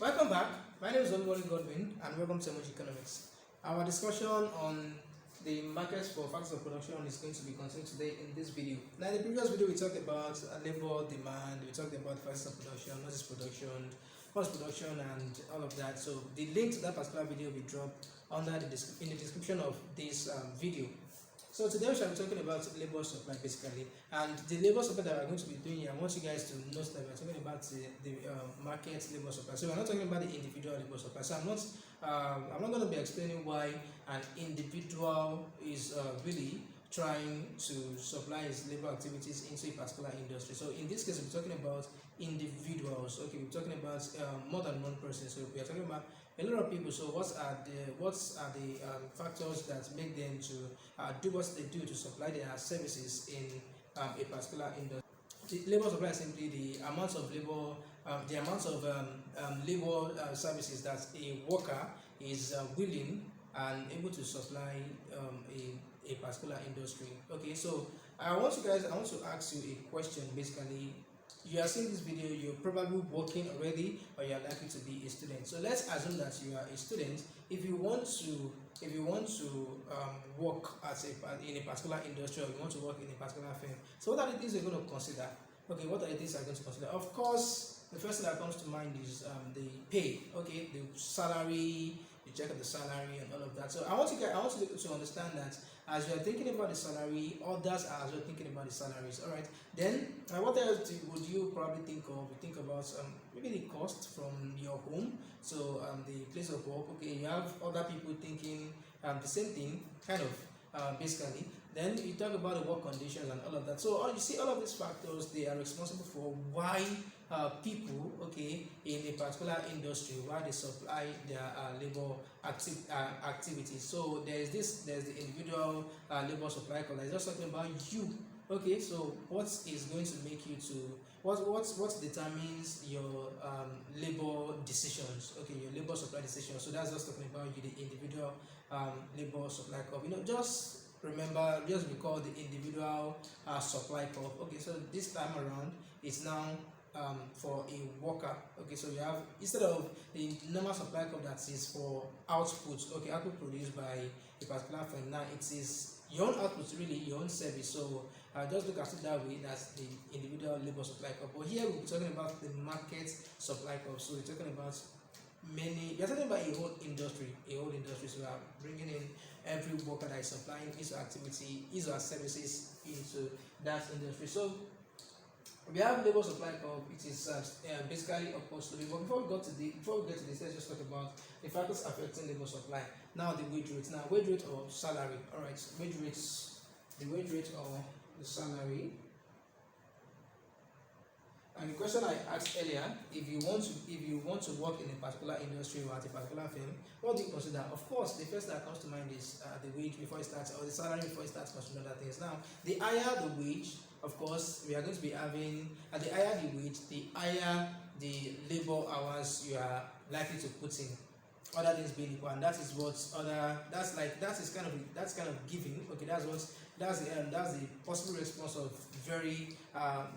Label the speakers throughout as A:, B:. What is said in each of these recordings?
A: Welcome back. My name is Oluwole Godwin and welcome to Emoji Economics. Our discussion on the markets for factors of production is going to be continued today in this video. Now, in the previous video, we talked about labor demand, we talked about factors of production, what's production, and all of that. So, the link to that particular video will be dropped in the description of this video. So today we shall be talking about labor supply basically, and the labor supply that we're going to be doing here. I want you guys to note that we're talking about the market labor supply. So we're not talking about the individual labor supply. So I'm not going to be explaining why an individual is really trying to supply his labor activities into a particular industry. So in this case, we're talking about individuals. Okay, we're talking about more than one person. So we are talking about a lot of people. So what are the factors that make them to do what they do to supply their services in a particular industry? The labor supply is simply the amount of labor, services that a worker is willing and able to supply a particular industry. Okay, so I want to ask you a question basically. You are seeing this video, you're probably working already or you're likely to be a student. So let's assume that you are a student. If you want to work in a particular industry, or you want to work in a particular firm, so what are the things you're going to consider? Okay, what are the things you're going to consider? Of course, the first thing that comes to mind is the pay. Okay, the salary. You check out the salary and all of that. So I want you to understand that as you are thinking about the salary, others are also thinking about the salaries. All right. Then what else would you probably think of? You think about maybe the cost from your home, so the place of work. Okay, you have other people thinking the same thing, kind of basically. Then you talk about the work conditions and all of that. So you see all of these factors, they are responsible for why people, okay, in a particular industry, why they supply their labor activities. So there's the individual labor supply cost. It's just talking about you. Okay, so what is going to make you to what determines your labor decisions? Okay, your labor supply decisions. So that's just talking about you, the individual labor supply cost. Just recall the individual supply cost. Okay, so this time around it's now for a worker. Okay, so you have, instead of the normal supply cost that is for output, okay, output produced by a particular firm, now it is your own output, really your own service. So just look at it that way, that's the individual labor supply cost. But here we'll be talking about the market supply cost. So we're talking about we're talking about a whole industry. So we are bringing in every worker that is supplying his activity, his or services into that industry. So we have labor supply cost. It is basically opposed to the. But before we get to this, let's just talk about the factors affecting labor supply. Now the wage rate. Now wage rate or salary. All right, wage rates. The wage rate or the salary. And the question I asked earlier, if you want to work in a particular industry or at a particular firm, what do you consider? Of course, the first that comes to mind is the wage before it starts, or the salary before it starts considering other things. Now, the higher the wage, of course, we are going to be having, the higher the wage, the higher the labor hours you are likely to put in. Other things being equal, and that is kind of giving. Okay, that's the possible response of very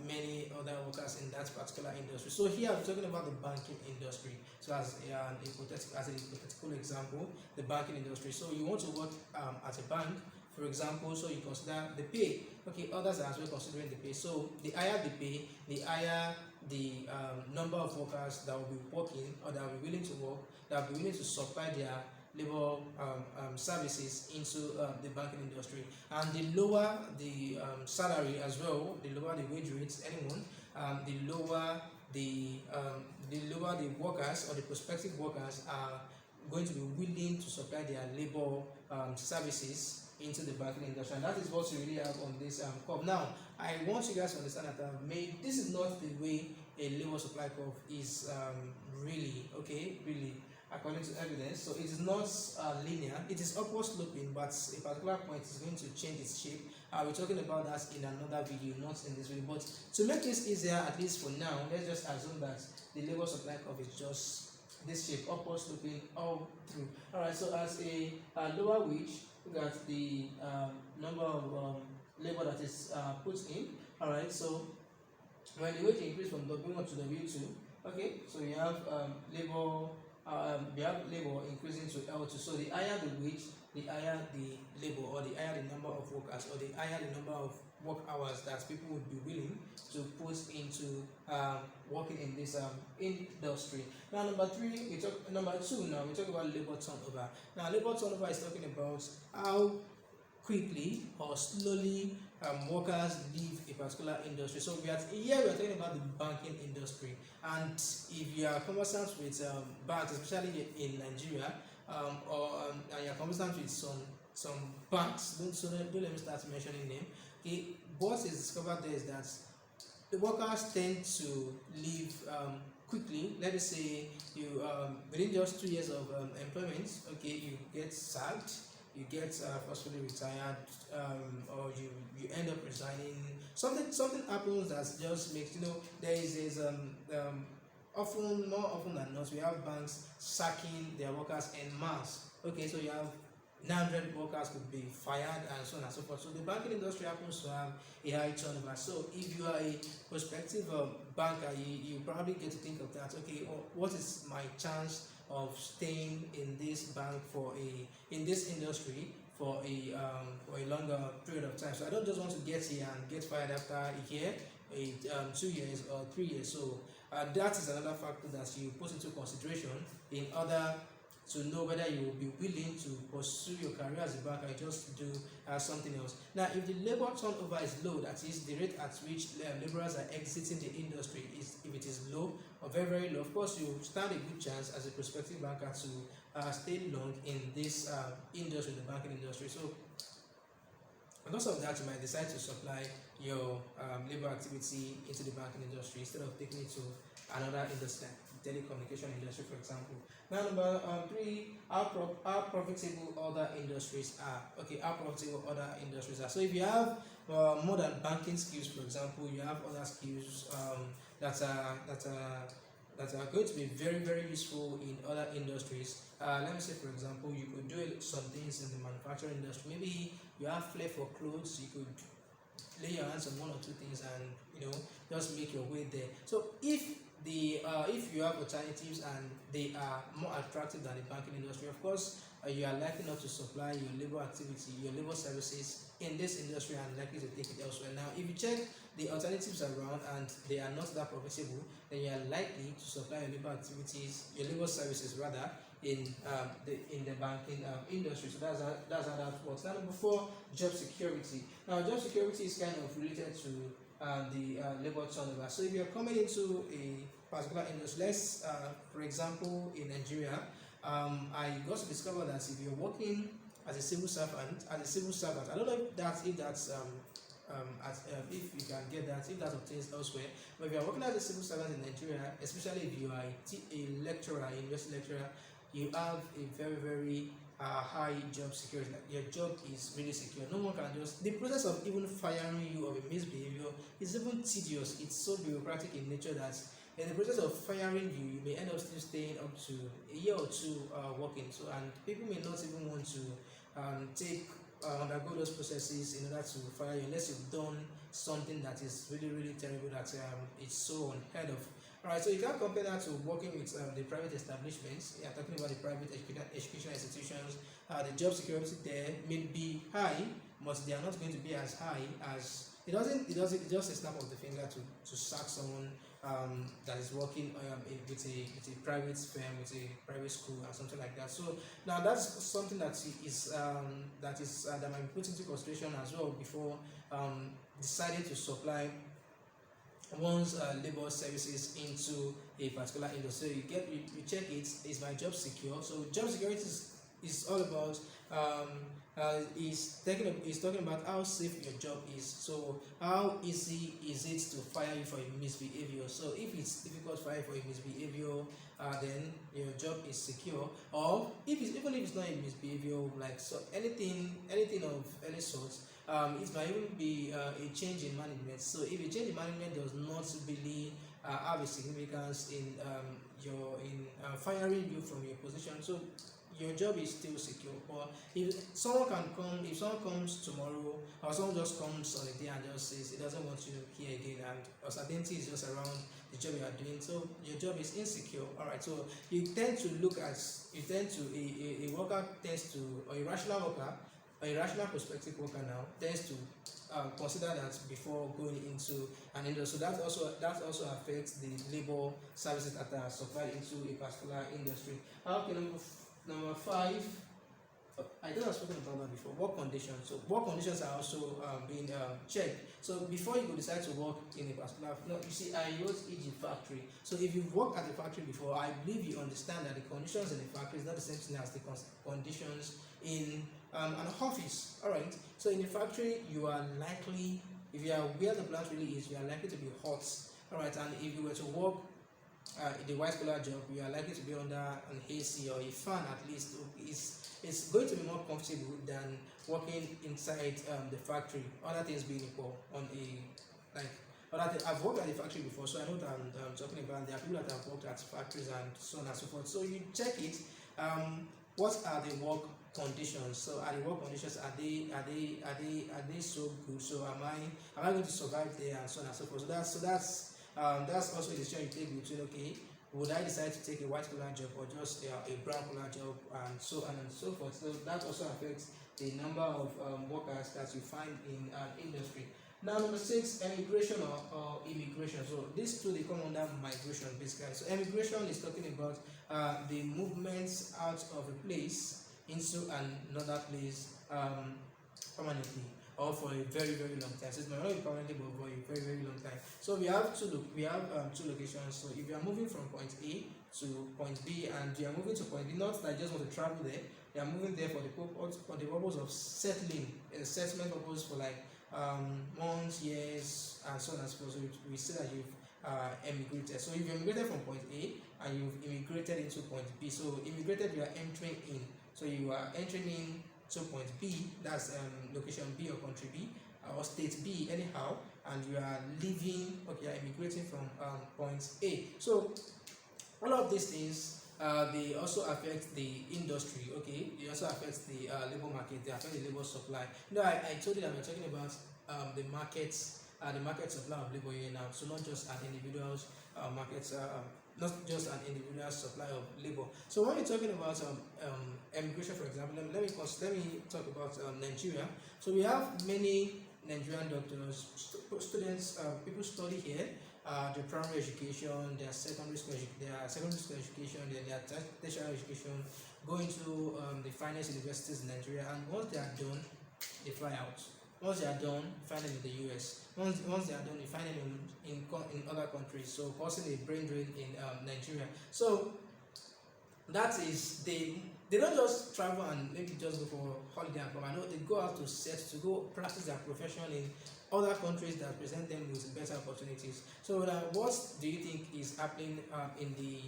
A: many other workers in that particular industry. So here I'm talking about the banking industry. So as a hypothetical example, the banking industry. So you want to work at a bank, for example, so you consider the pay. Okay, others are as well considering the pay. So the higher the pay, the higher the number of workers that will be working, or that will be willing to work, that will be willing to supply their labor services into the banking industry. And the lower the salary as well, the lower the wage rates, the lower the workers or the prospective workers are going to be willing to supply their labor services into the banking industry. And that is what you really have on this curve. Now, I want you guys to understand that this is not the way a labor supply curve is really according to evidence. So it is not linear. It is upward sloping, but a particular point is going to change its shape. We're talking about that in another video, not in this video. But to make this easier, at least for now, let's just assume that the labor supply curve is just this shape, upward sloping all through. All right. So as a lower wage, look at the number of labor that is put in. All right. So when the wage increase from W1 to W2, Okay, so we have labor increasing to L2. So the higher the wage, the higher the labor, or the higher the number of workers, or the higher the number of work hours that people would be willing to put into working in this industry. Now, number two. Now we talk about labor turnover. Now, labor turnover is talking about how quickly or slowly workers leave a particular industry. So here we are talking about the banking industry, and if you are conversant with banks, especially in Nigeria, and you are conversant with some banks, don't let me start mentioning them. Okay, what is discovered there is that the workers tend to leave quickly. Let us say you within just 2 years of employment, okay, you get sacked, you get forcefully retired, or you end up resigning. Something happens that just makes, there is often, more often than not, we have banks sacking their workers en masse. Okay, so you have 900 workers could be fired and so on and so forth. So the banking industry happens to have a high turnover. So if you are a prospective banker, you probably get to think of that. Okay, what is my chance of staying in this bank in this industry for a longer period of time? So I don't just want to get here and get fired after a year, 2 years or 3 years. So that is another factor that you put into consideration in order to know whether you will be willing to pursue your career as a banker or just do something else. Now, if the labor turnover is low, that is the rate at which laborers are exiting the industry, if it is low or very, very low, of course you stand a good chance as a prospective banker to stay long in this industry, the banking industry. So because of that, you might decide to supply your labor activity into the banking industry instead of taking it to another industry, telecommunication industry, for example. Now, number three, how profitable other industries are. Okay, how profitable other industries are. So if you have more than banking skills, for example, you have other skills that are going to be very, very useful in other industries. Let me say, for example, you could do some things in the manufacturing industry. Maybe you have flair for clothes, you could lay your hands on one or two things and just make your way there. So if you have alternatives and they are more attractive than the banking industry, of course you are likely not to supply your labor activity, your labor services in this industry, and likely to take it elsewhere. Now, if you check the alternatives around and they are not that profitable, then you are likely to supply your labor activities, your labor services rather, in the banking industry. So that's how that works. Now, number four, job security. Now, job security is kind of related to the labor turnover. So if you're coming into a particular industry, let's for example in Nigeria, I got to discover that if you're working as a civil servant, I don't know if you can get that, if that obtains elsewhere. But if you are working as a civil servant in Nigeria, especially if you are a lecturer, a university lecturer, you have a very, very high job security. Your job is really secure. No one can just, the process of even firing you of a misbehavior is even tedious. It's so bureaucratic in nature that in the process of firing you, you may end up still staying up to a year or two working. So, and people may not even want to undergo those processes in order to fire you unless you've done something that is really, really terrible, that it's so unheard of. Alright, so you can't compare that to working with the private establishments. You're talking about the private educational institutions. The job security there may be high, but they are not going to be as high as it's just a snap of the finger to sack someone that is working with a private firm, with a private school or something like that. So now that's something that might be put into consideration as well before deciding to supply one's labor services into a particular industry. So you check it, is my job secure? So job security is all about is talking about how safe your job is. So how easy is it to fire you for a misbehavior? So if it's difficult to fire for a misbehavior, then your job is secure. Or even if it's not a misbehavior, like so anything of any sort, it might even be a change in management. So if a change in management does not really have a significance in firing you from your position, so your job is still secure. But if someone comes tomorrow, or someone just comes on a day and just says he doesn't want you here again, and uncertainty is just around the job you are doing, so your job is insecure. All right, so you tend to a worker tends to, or a rational worker, or a rational prospective worker now tends to consider that before going into an industry. So that also affects the labor services that are supplied into a particular industry. Okay, number five. I don't have spoken about that before. Work conditions. So work conditions are also being checked. So before you go decide to work in a particular, no, you see, I use e.g. factory. So if you've worked at a factory before, I believe you understand that the conditions in the factory is not the same thing as the conditions in an office. All right. So in the factory, you are likely, if you are where the plant really is, you are likely to be hot. All right. And if you were to work in the white collar job, you are likely to be under an AC or a fan at least. It's going to be more comfortable than working inside the factory. Other things being equal, on a like other I've worked at the factory before, so I know what I'm talking about. There are people that have worked at factories and so on and so forth. So you check it. What are the work conditions? So are the work conditions, are they so good? So am I going to survive there, and so on and so forth. So that's also a decision you take between, okay, would I decide to take a white collar job or just a brown collar job, and so on and so forth. So that also affects the number of workers that you find in an industry. Now, number six, emigration or immigration. So these two, they come under migration basically. So emigration is talking about the movements out of a place into another place permanently, or for a very long time. So it might not be permanently, but for a very long time. So we have two locations. So if you are moving from point A to point B, and you are moving to point B, not that you just want to travel there, you are moving there for the purpose of settling, a settlement purpose for like months, years, and so on and so forth. So we say that you've emigrated. So if you immigrated from point A and you've immigrated into point B, so immigrated, you are entering in. So you are entering in to point B, that's location B or country B or state B anyhow, and you are leaving, okay, you are immigrating from point A. So all of these things, they also affect the industry. Okay, they also affect the labor market, they affect the labor supply. I told you that we're talking about the markets, the market supply of labor here now. So not just an individual's markets, not just an individual supply of labor. So when we're talking about immigration, for example, let me talk about Nigeria. So we have many Nigerian doctors, students, people study here. Their primary education, their secondary school education, then their tertiary education, going to the finest universities in Nigeria, and once they are done, they fly out. Once they are done, you find them in the US. Once they are done, you find them in other countries. So causing a brain drain in Nigeria. So that is, they don't just travel and maybe just go for holiday and come. I know they go out to go practice their profession in other countries that present them with better opportunities. So what do you think is happening in the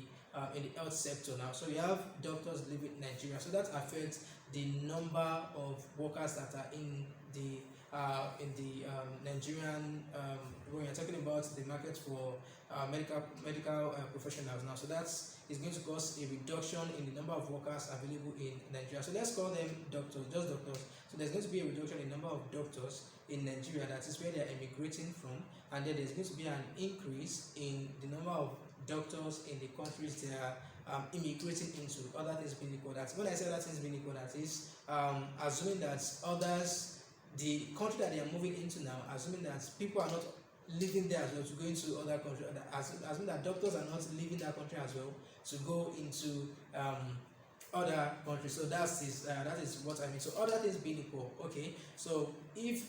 A: health sector now? So you have doctors living in Nigeria, so that affects the number of workers that are in the Nigerian, when you're talking about the market for medical professionals now. So is going to cause a reduction in the number of workers available in Nigeria. So let's call them doctors, just doctors. So there's going to be a reduction in the number of doctors in Nigeria. That is where they are immigrating from, and then there's going to be an increase in the number of doctors in the countries they are immigrating into. Other things being equal, that when I say other things being equal, that is assuming that others, the country that they are moving into now, assuming that people are not living there as well to go into other countries, assuming that doctors are not leaving that country as well to go into other countries. So that is what I mean. So other things being equal, okay. So if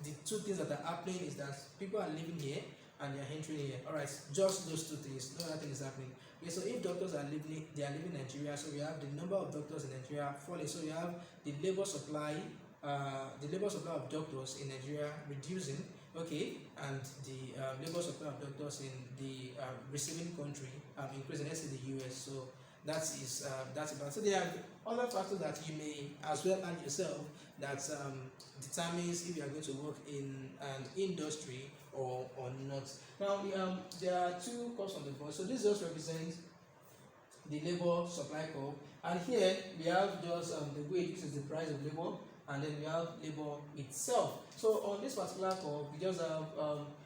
A: the two things that are happening is that people are living here and they are entering here, all right, just those two things, no other thing is happening. Okay, so if doctors are living, they are living in Nigeria, so we have the number of doctors in Nigeria falling. So you have the labor supply of doctors in Nigeria reducing, okay, and the labor supply of doctors in the receiving country increasing, let's say the US. So that's about. So there are other factors that you may as well add yourself that determines if you are going to work in an industry or not. Now there are two costs on the board. So this just represents the labor supply curve, and here we have just the wage, which is the price of labor, and then we have labor itself. So on this particular curve, we just have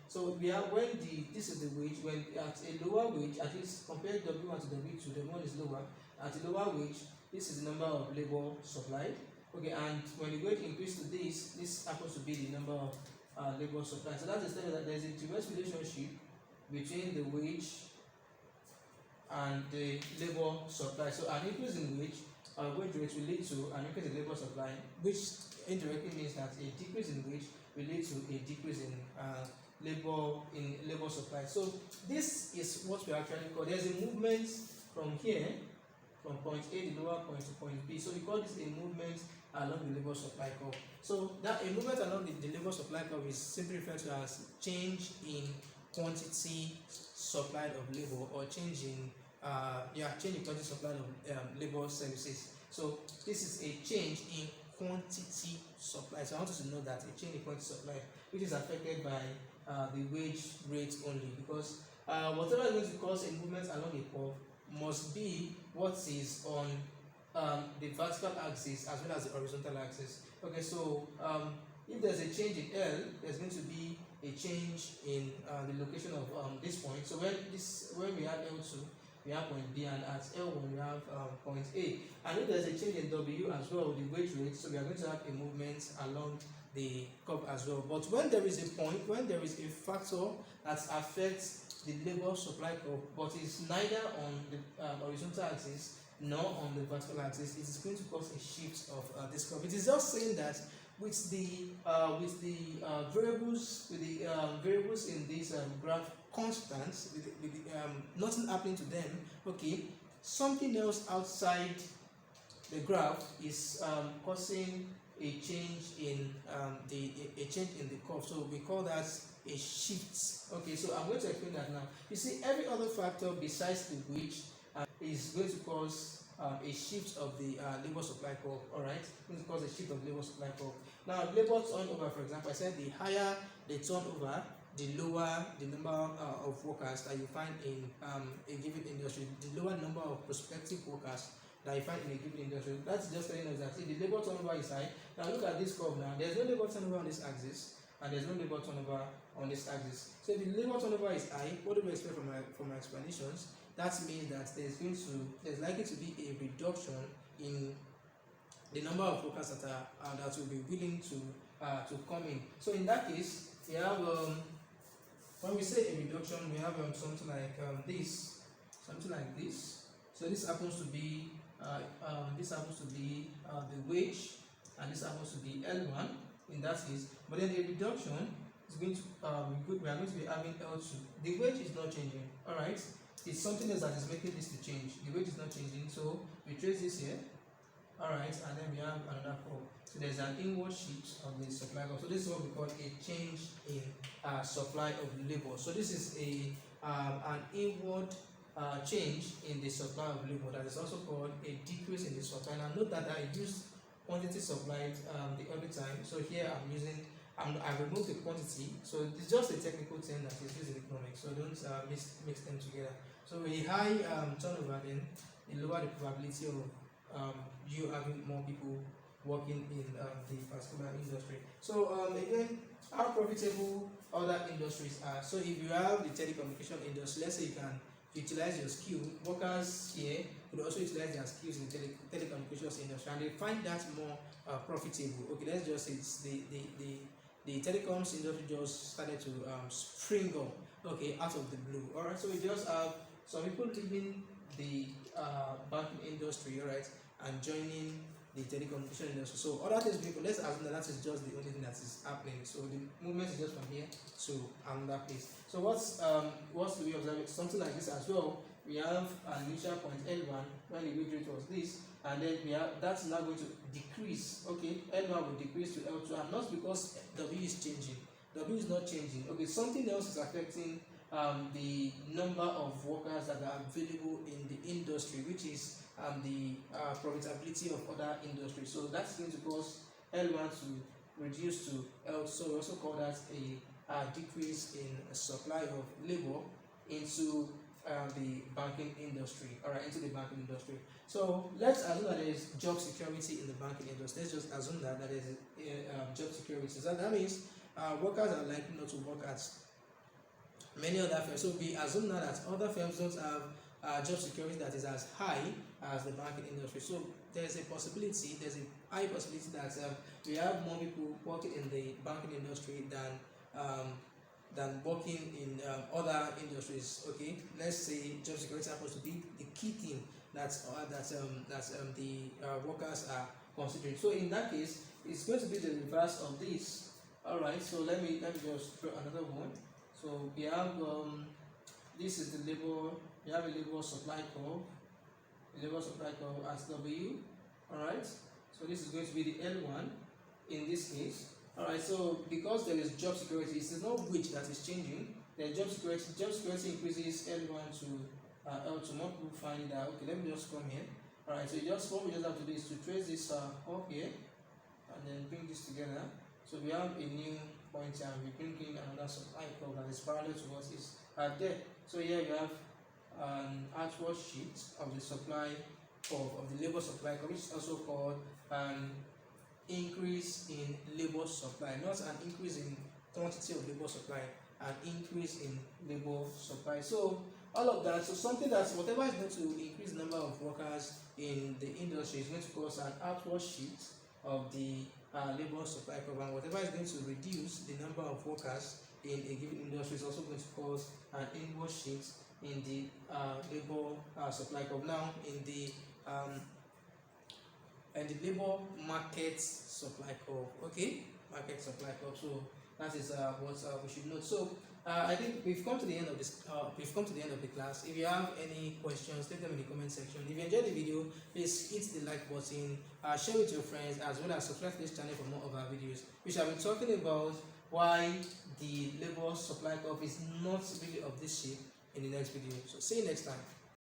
A: so we have when this is the wage, when at a lower wage, at least compare W1 to W2, W1 is lower. At a lower wage, this is the number of labor supplied. Okay, and when the wage increases to this happens to be the number of labor supplied. So that is telling that there is a direct relationship between the wage and the labor supply. So an increase in wage rate will lead to an increase in labor supply, which indirectly means that a decrease in wage will lead to a decrease in labor supply. So this is what we actually call, there's a movement from here, from point A, the lower point, to point B. So we call this a movement along the labor supply curve. So that a movement along the labor supply curve is simply referred to as change in quantity supplied of labor, or change in quantity supplied of labor services. So this is a change in quantity supply. So I want you to know that a change in quantity supply, which is affected by the wage rate only, because whatever is going to cause a movement along a curve must be what is on the vertical axis as well as the horizontal axis. Okay, so if there's a change in L, there's going to be a change in the location of this point. So when we have L2, we have point B, and at L1 we have point A. And if there's a change in W as well, the wage rate, so we are going to have a movement along the curve as well. But when there is a point, when there is a factor that affects the labor supply curve, but is neither on the horizontal axis nor on the vertical axis, it is going to cause a shift of this curve. It is just saying that with the variables in this graph constant, with nothing happening to them, okay, something else outside the graph is causing a change in the curve. So we call that a shift. Okay, so I'm going to explain that now. You see, every other factor besides the wage is going to cause a shift of the labor supply curve. All right, it's going to cause a shift of labor supply curve. Now, labor turnover, for example, I said the higher the turnover, the lower the number of workers that you find in a given industry, the lower number of prospective workers that you find in a given industry. That's just telling us that if the labor turnover is high, now look at this curve now. There's no labor turnover on this axis, and there's no labor turnover on this axis. So if the labor turnover is high, what do we expect from my explanations? That means that there's likely to be a reduction in the number of workers that will be willing to come in. So in that case, we have when we say a reduction, we have something like this. So this happens to be the wage, and this happens to be L1 in that case. But then a reduction is going to we are going to be having L2. The wage is not changing. All right, it's something else that is making this to change. The wage is not changing, so we trace this here. All right, and then we have another curve. So there's an inward shift of the supply curve. So this is what we call a change in supply of labor. So this is an inward change in the supply of labor. That is also called a decrease in the supply. Now note that I used quantity supplied the other time. So here I've removed the quantity. So it's just a technical term that is used in economics. So don't mix them together. So with a high turnover, then it lower the probability of you having more people working in the particular industry. So again, how profitable other industries are. So if you have the telecommunication industry, let's say you can utilize your skill. Workers here could also utilize their skills in the telecommunications industry, and they find that more profitable. Okay, let's just say it's the telecoms industry just started to spring up, okay, out of the blue. All right, so we just have some people leaving the banking industry, all right, and joining the telecommunication industry. So other things people, let's assume that is just the only thing that is happening. So the movement is just from here to another place. So what's do we observe? Something like this as well. We have an initial point L1 when the wage rate was this, and then we have that's now going to decrease. Okay, L1 will decrease to L2, and not because W is changing. W is not changing. Okay, something else is affecting the number of workers that are available in the industry, which is the profitability of other industries. So that's going to cause L1 to reduce to L2. So we also call that a decrease in supply of labor into the banking industry. All right, into the banking industry. So let's assume that there is job security in the banking industry. Let's just assume that there is job security. So that means workers are likely not to work at many other firms. So we assume now that other firms don't have job security that is as high as the banking industry. So there's a possibility, there's a high possibility that we have more people working in the banking industry than working in other industries. Okay, let's say job security happens to be the key thing that the workers are considering. So in that case, it's going to be the reverse of this. All right, so let me just draw another one. So we have this is the labor. We have a labor supply curve. The labor supply curve as W. All right. So this is going to be the L1 in this case. All right. So because there is job security, it is not wage that is changing. The job security increases L1 to L2. More people find that okay. Let me just come here. All right. So what we just have to do is to trace this up here and then bring this together. So we have a new point here, and we bring in another supply curve that is parallel to what is there. So here you have an actual sheet of the supply of the labor supply curve, which is also called an increase in labor supply, not an increase in quantity of labor supply, an increase in labor supply. So all of that, so something that whatever is going to increase the number of workers in the industry is going to cause an outward sheet of the labor supply curve, and whatever is going to reduce the number of workers in a given industry is also going to cause an inward shift in the labor supply curve. Now in the labor market supply curve, okay, market supply curve. So that is what we should note. So I think we've come to the end of this. We've come to the end of the class. If you have any questions, leave them in the comment section. If you enjoyed the video, please hit the like button, share with your friends, as well as subscribe to this channel for more of our videos. We shall be talking about why the labor supply curve is not really of this shape in the next video. So see you next time.